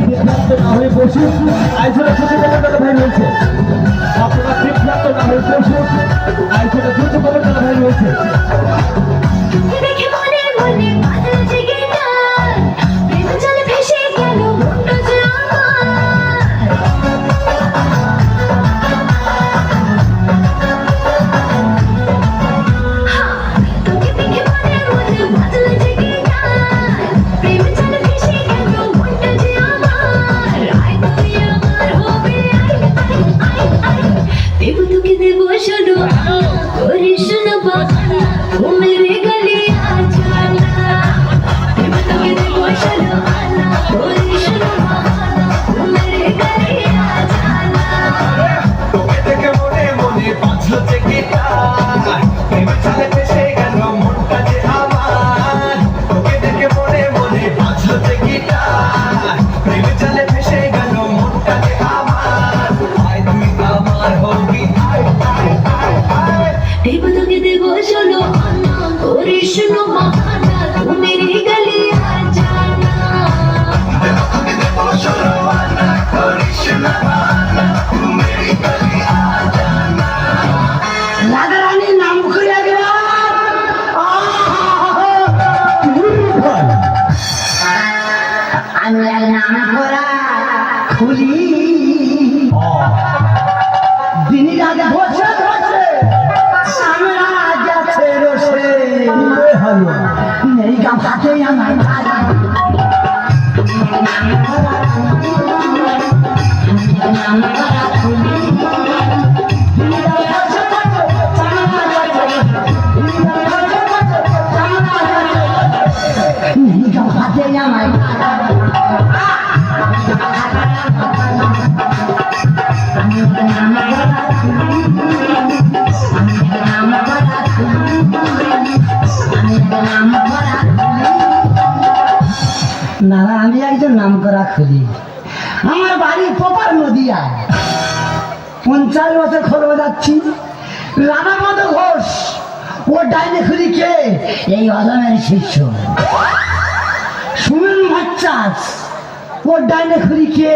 বিভ্রান্ত না হয়ে বসুন। আইসোটা ছোট খবরদার ভাই রয়েছে, আপনারা বিভ্রান্ত না হয়ে বসুন। আইসোটা ছোট খবরদার ভাই রয়েছে। না, আমি একজন নাম করা খুলি। আমার বাড়ি পোপার নদিয়ায়। 50 বছর খবর যাচ্ছি। রানামদ ঘোষ ও ডাইনে খুলি কে? এই অদমের শিষ্য। সুমন ভট্টাচ ও ডাইনে খুলি কে?